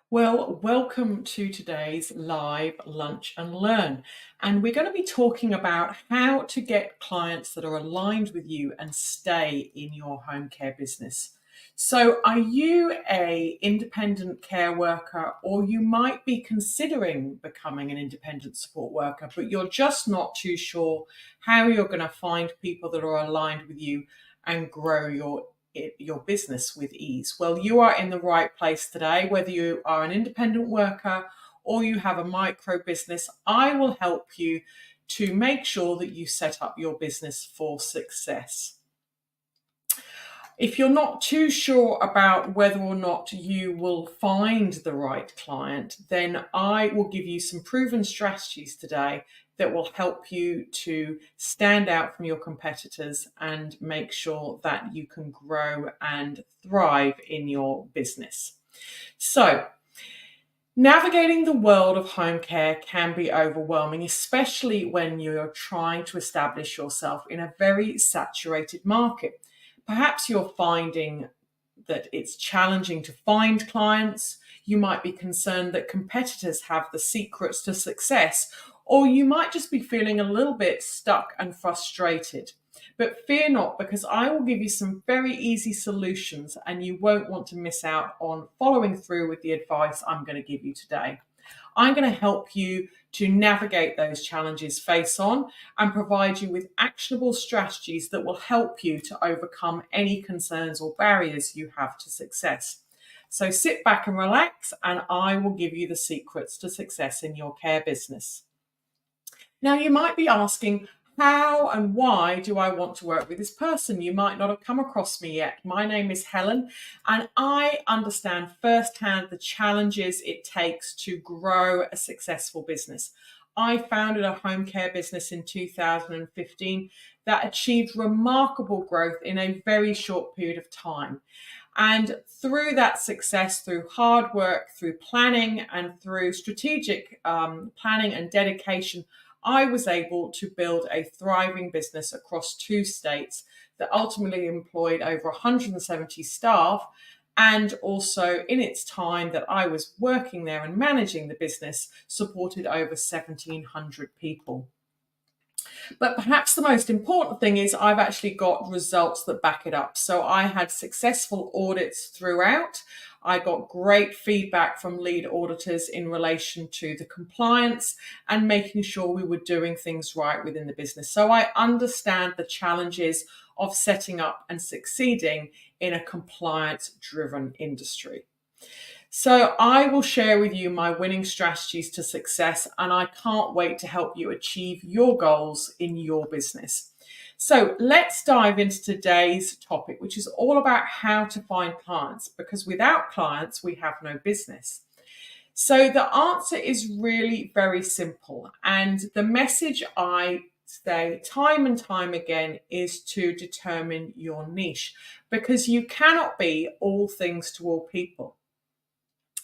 Well, welcome to today's live lunch and learn. And we're going to be talking about how to get clients that are aligned with you and stay in your home care business. So, are you a independent care worker, or you might be considering becoming an independent support worker, but you're just not too sure how you're going to find people that are aligned with you and grow your business with ease? Well, you are in the right place today. Whether you are an independent worker or you have a micro business, I will help you to make sure that you set up your business for success. If you're not too sure about whether or not you will find the right client, then I will give you some proven strategies today that will help you to stand out from your competitors and make sure that you can grow and thrive in your business. So, navigating the world of home care can be overwhelming, especially when you're trying to establish yourself in a very saturated market. Perhaps you're finding that it's challenging to find clients. You might be concerned that competitors have the secrets to success, or you might just be feeling a little bit stuck and frustrated. But fear not, because I will give you some very easy solutions and you won't want to miss out on following through with the advice I'm going to give you today. I'm going to help you to navigate those challenges face on and provide you with actionable strategies that will help you to overcome any concerns or barriers you have to success. So sit back and relax, and I will give you the secrets to success in your care business. Now, you might be asking, how and why do I want to work with this person? You might not have come across me yet. My name is Helen, and I understand firsthand the challenges it takes to grow a successful business. I founded a home care business in 2015 that achieved remarkable growth in a very short period of time. And through that success, through hard work, through planning, and through strategic planning and dedication, I was able to build a thriving business across 2 states that ultimately employed over 170 staff. And also, in its time that I was working there and managing the business, supported over 1,700 people. But perhaps the most important thing is I've actually got results that back it up. So I had successful audits throughout. I got great feedback from lead auditors in relation to the compliance and making sure we were doing things right within the business. So I understand the challenges of setting up and succeeding in a compliance-driven industry. So I will share with you my winning strategies to success, and I can't wait to help you achieve your goals in your business. So let's dive into today's topic, which is all about how to find clients, because without clients, we have no business. So the answer is really very simple. And the message I say time and time again is to determine your niche, because you cannot be all things to all people.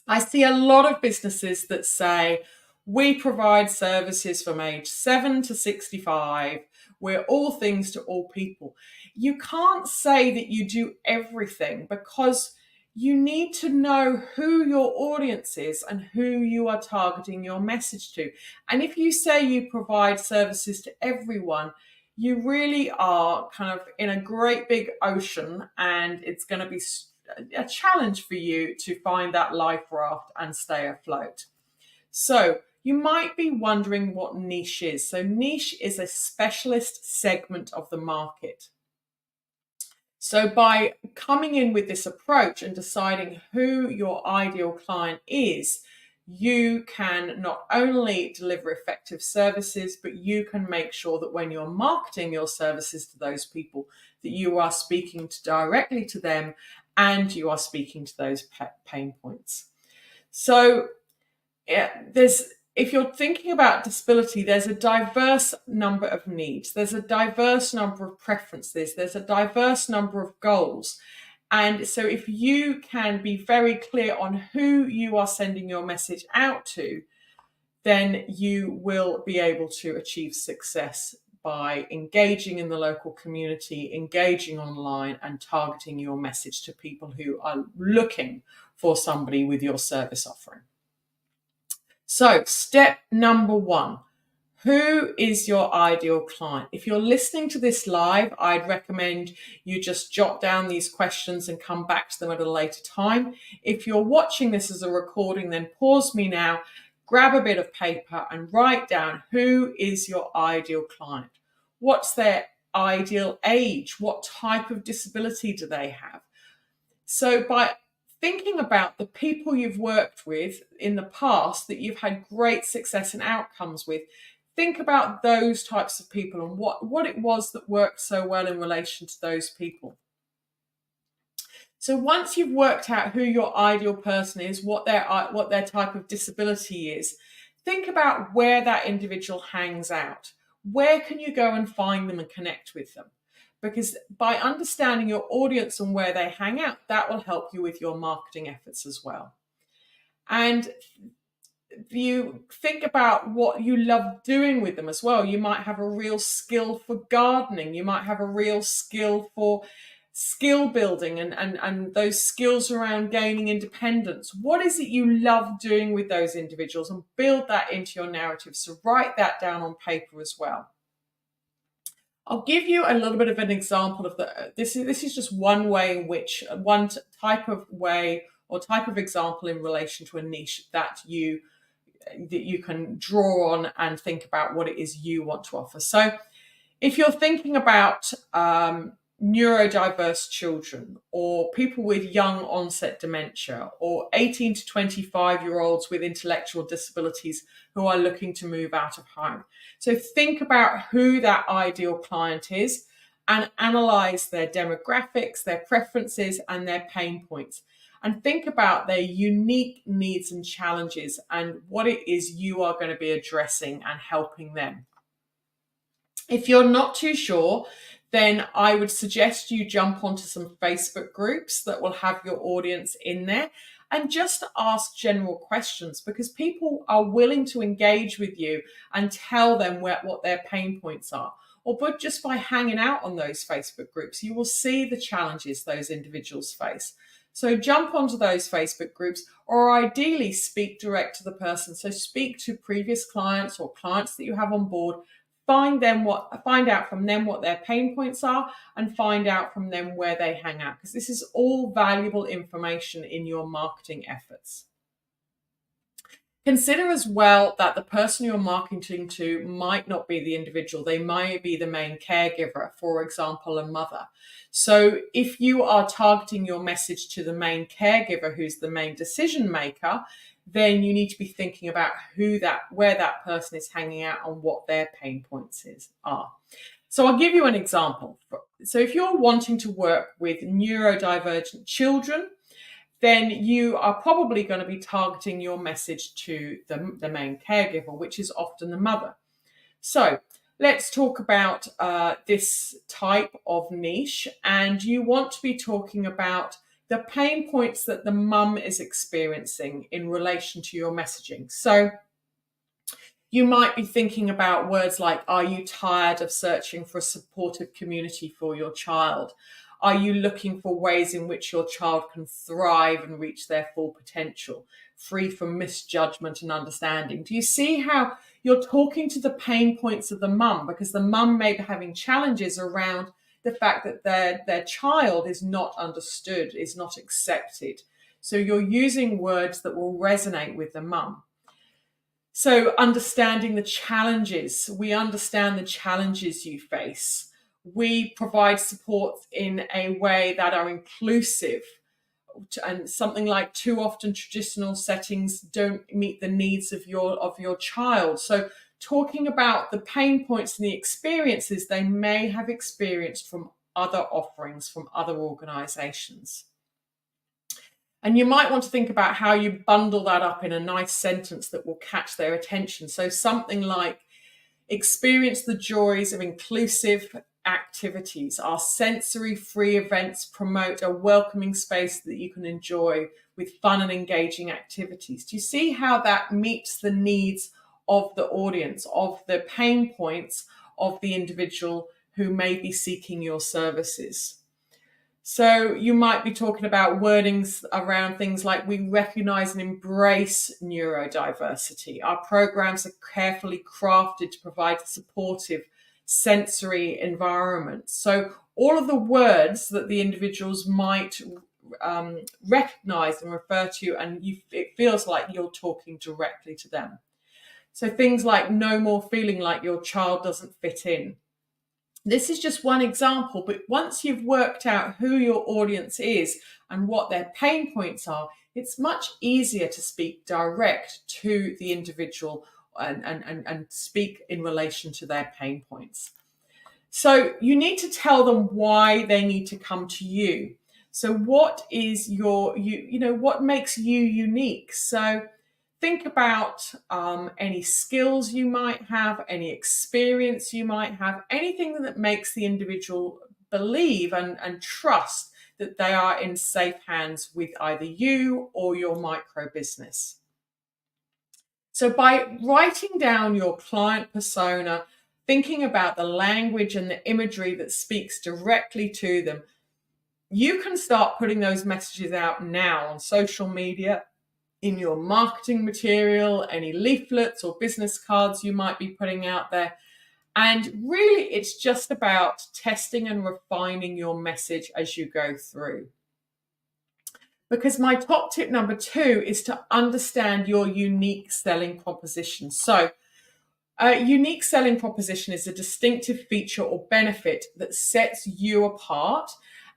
I see a lot of businesses that say, we provide services from age 7 to 65. We're all things to all people. You can't say that you do everything, because you need to know who your audience is and who you are targeting your message to. And if you say you provide services to everyone, you really are kind of in a great big ocean, and it's going to be a challenge for you to find that life raft and stay afloat. So you might be wondering what niche is. So niche is a specialist segment of the market. So by coming in with this approach and deciding who your ideal client is, you can not only deliver effective services, but you can make sure that when you're marketing your services to those people, that you are speaking directly to them and you are speaking to those pain points. So if you're thinking about disability, there's a diverse number of needs. There's a diverse number of preferences. There's a diverse number of goals. And so if you can be very clear on who you are sending your message out to, then you will be able to achieve success by engaging in the local community, engaging online, and targeting your message to people who are looking for somebody with your service offering. So step number 1, who is your ideal client? If you're listening to this live, I'd recommend you just jot down these questions and come back to them at a later time. If you're watching this as a recording, then pause me now, grab a bit of paper and write down who is your ideal client. What's their ideal age? What type of disability do they have? So by thinking about the people you've worked with in the past that you've had great success and outcomes with, think about those types of people and what it was that worked so well in relation to those people. So once you've worked out who your ideal person is, what their type of disability is, think about where that individual hangs out. Where can you go and find them and connect with them? Because by understanding your audience and where they hang out, that will help you with your marketing efforts as well. And you think about what you love doing with them as well. You might have a real skill for gardening. You might have a real skill for skill building and those skills around gaining independence. What is it you love doing with those individuals, and build that into your narrative? So write that down on paper as well. I'll give you a little bit of an example of this is just one way in which, one type of way or type of example in relation to a niche that you can draw on and think about what it is you want to offer. So if you're thinking about neurodiverse children, or people with young onset dementia, or 18 to 25-year-olds with intellectual disabilities who are looking to move out of home. So think about who that ideal client is and analyze their demographics, their preferences, and their pain points. And think about their unique needs and challenges and what it is you are going to be addressing and helping them. If you're not too sure, then I would suggest you jump onto some Facebook groups that will have your audience in there and just ask general questions, because people are willing to engage with you and tell them what their pain points are. But just by hanging out on those Facebook groups, you will see the challenges those individuals face. So jump onto those Facebook groups, or ideally speak direct to the person. So speak to previous clients or clients that you have on board. Find out from them what their pain points are, and find out from them where they hang out, because this is all valuable information in your marketing efforts. Consider as well that the person you're marketing to might not be the individual. They might be the main caregiver, for example, a mother. So if you are targeting your message to the main caregiver, who's the main decision maker, then you need to be thinking about where that person is hanging out and what their pain points are. So I'll give you an example. So if you're wanting to work with neurodivergent children, then you are probably going to be targeting your message to the main caregiver, which is often the mother. So let's talk about this type of niche, and you want to be talking about the pain points that the mum is experiencing in relation to your messaging. So you might be thinking about words like, are you tired of searching for a supportive community for your child? Are you looking for ways in which your child can thrive and reach their full potential, free from misjudgment and understanding? Do you see how you're talking to the pain points of the mum? Because the mum may be having challenges around the fact that their child is not understood, is not accepted. So you're using words that will resonate with the mum. So understanding the challenges, we understand the challenges you face. We provide support in a way that are inclusive, and something like too often traditional settings don't meet the needs of your child. So talking about the pain points and the experiences they may have experienced from other offerings, from other organizations. And you might want to think about how you bundle that up in a nice sentence that will catch their attention. So something like, experience the joys of inclusive activities. Our sensory-free events promote a welcoming space that you can enjoy with fun and engaging activities. Do you see how that meets the needs of the audience, of the pain points of the individual who may be seeking your services? So you might be talking about wordings around things like, we recognize and embrace neurodiversity. Our programs are carefully crafted to provide a supportive sensory environment. So all of the words that the individuals might recognize and refer to, and it feels like you're talking directly to them. So things like no more feeling like your child doesn't fit in. This is just one example, but once you've worked out who your audience is and what their pain points are, it's much easier to speak direct to the individual and speak in relation to their pain points. So you need to tell them why they need to come to you. So what is what makes you unique? So think about any skills you might have, any experience you might have, anything that makes the individual believe and trust that they are in safe hands with either you or your micro business. So by writing down your client persona, thinking about the language and the imagery that speaks directly to them, you can start putting those messages out now on social media, in your marketing material, any leaflets or business cards you might be putting out there. And really, it's just about testing and refining your message as you go through. Because my top tip number 2 is to understand your unique selling proposition. So a unique selling proposition is a distinctive feature or benefit that sets you apart.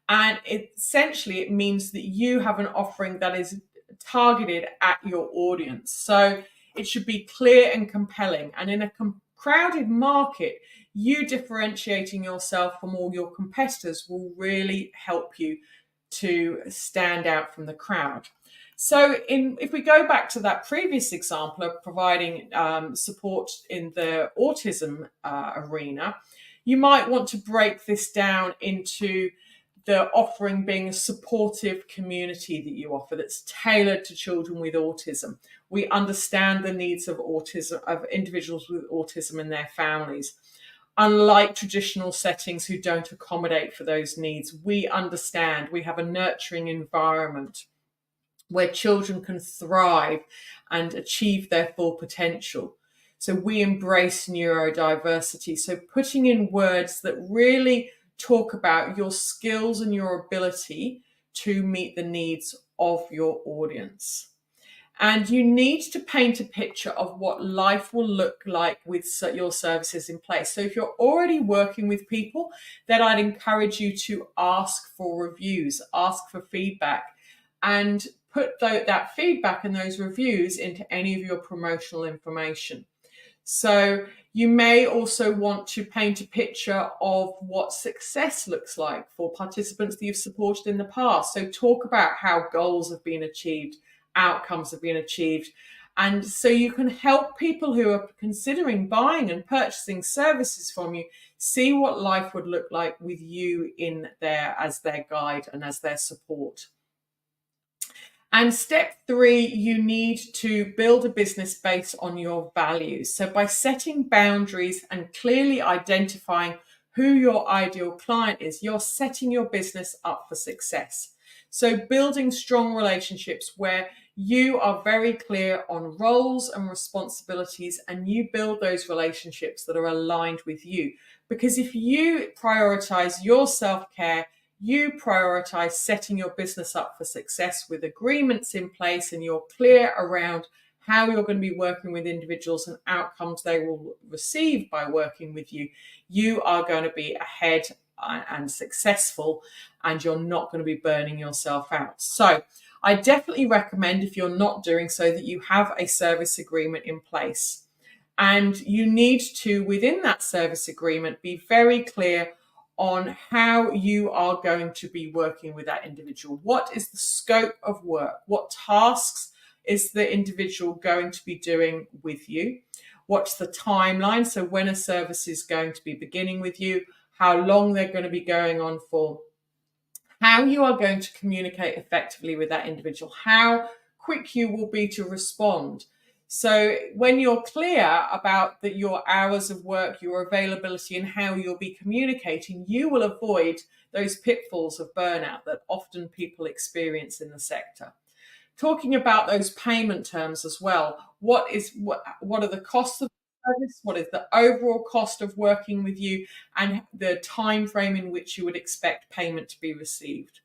And essentially, it means that you have an offering that is targeted at your audience. So it should be clear and compelling. And in a crowded market, you differentiating yourself from all your competitors will really help you to stand out from the crowd. So if we go back to that previous example of providing support in the autism arena, you might want to break this down into the offering being a supportive community that you offer that's tailored to children with autism. We understand the needs of individuals with autism and their families. Unlike traditional settings who don't accommodate for those needs, we understand we have a nurturing environment where children can thrive and achieve their full potential. So we embrace neurodiversity. So putting in words that really talk about your skills and your ability to meet the needs of your audience. And you need to paint a picture of what life will look like with your services in place. So if you're already working with people, then I'd encourage you to ask for reviews, ask for feedback, and put that feedback and those reviews into any of your promotional information. So you may also want to paint a picture of what success looks like for participants that you've supported in the past. So talk about how goals have been achieved, outcomes have been achieved. And so you can help people who are considering buying and purchasing services from you see what life would look like with you in there as their guide and as their support. And step 3, you need to build a business based on your values. So by setting boundaries and clearly identifying who your ideal client is, you're setting your business up for success. So building strong relationships where you are very clear on roles and responsibilities, and you build those relationships that are aligned with you. Because if you prioritize your self-care, you prioritize setting your business up for success with agreements in place, and you're clear around how you're going to be working with individuals and outcomes they will receive by working with you, you are going to be ahead and successful, and you're not going to be burning yourself out. So I definitely recommend, if you're not doing so, that you have a service agreement in place. And you need to, within that service agreement, be very clear on how you are going to be working with that individual. What is the scope of work? What tasks is the individual going to be doing with you? What's the timeline? So when a service is going to be beginning with you, how long they're going to be going on for, how you are going to communicate effectively with that individual, how quick you will be to respond. So when you're clear about your hours of work, your availability, and how you'll be communicating, you will avoid those pitfalls of burnout that often people experience in the sector. Talking about those payment terms as well, what are the costs of service, what is the overall cost of working with you, and the time frame in which you would expect payment to be received.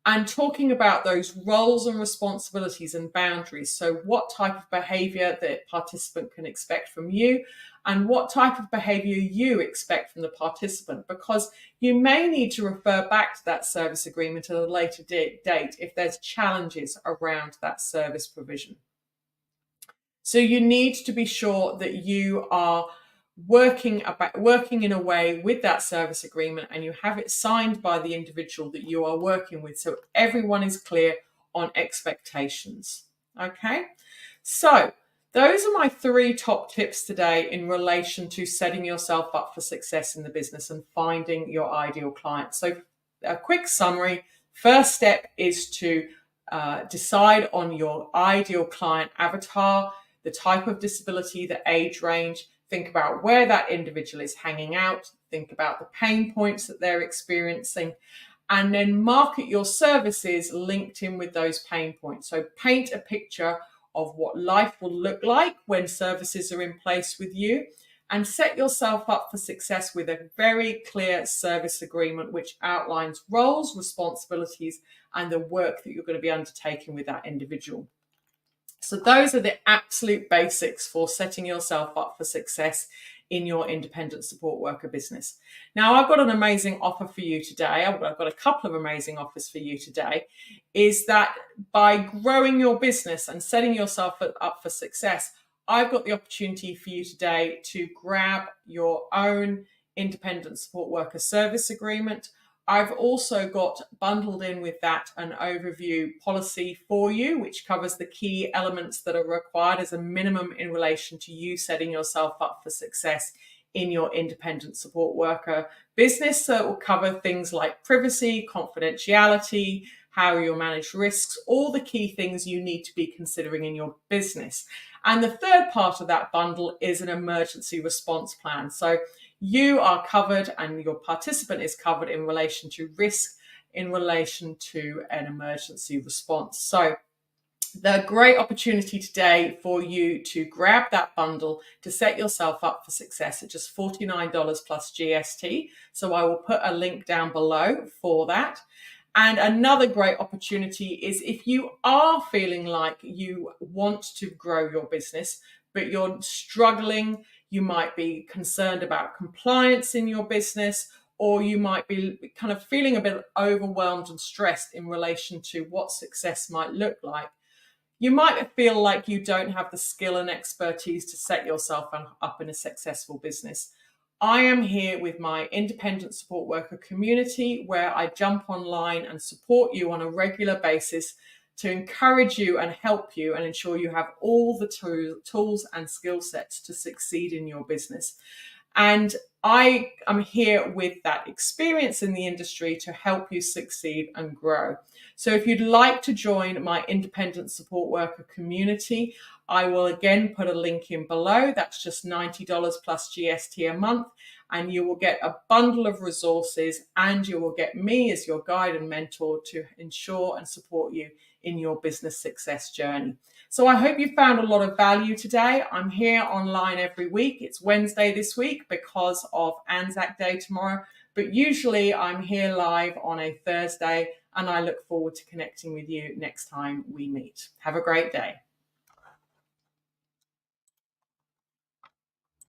And talking about those roles and responsibilities and boundaries. So, what type of behavior the participant can expect from you, and what type of behavior you expect from the participant, because you may need to refer back to that service agreement at a later date if there's challenges around that service provision. So, you need to be sure that you are working in a way with that service agreement, and you have it signed by the individual that you are working with, so everyone is clear on expectations. Okay, so those are my 3 top tips today in relation to setting yourself up for success in the business and finding your ideal client. So a quick summary: first step is to decide on your ideal client avatar, the type of disability, the age range. Think about where that individual is hanging out. Think about the pain points that they're experiencing, and then market your services linked in with those pain points. So paint a picture of what life will look like when services are in place with you, and set yourself up for success with a very clear service agreement which outlines roles, responsibilities, and the work that you're going to be undertaking with that individual. So those are the absolute basics for setting yourself up for success in your independent support worker business. Now, I've got an amazing offer for you today. I've got a couple of amazing offers for you today. Is that by growing your business and setting yourself up for success, I've got the opportunity for you today to grab your own independent support worker service agreement. I've also got bundled in with that an overview policy for you, which covers the key elements that are required as a minimum in relation to you setting yourself up for success in your independent support worker business. So it will cover things like privacy, confidentiality, how you'll manage risks, all the key things you need to be considering in your business. And the third part of that bundle is an emergency response plan. So you are covered and your participant is covered in relation to risk, in relation to an emergency response. So the great opportunity today for you to grab that bundle to set yourself up for success at just $49 plus GST. So I will put a link down below for that. And another great opportunity is if you are feeling like you want to grow your business, but you're struggling, you might be concerned about compliance in your business, or you might be kind of feeling a bit overwhelmed and stressed in relation to what success might look like. You might feel like you don't have the skill and expertise to set yourself up in a successful business. I am here with my independent support worker community, where I jump online and support you on a regular basis to encourage you and help you and ensure you have all the tools and skill sets to succeed in your business. And I am here with that experience in the industry to help you succeed and grow. So if you'd like to join my independent support worker community, I will again put a link in below. That's just $90 plus GST a month, and you will get a bundle of resources, and you will get me as your guide and mentor to ensure and support you in your business success journey. So I hope you found a lot of value today. I'm here online every week. It's Wednesday this week because of Anzac Day tomorrow, but usually I'm here live on a Thursday, and I look forward to connecting with you next time we meet. Have a great day.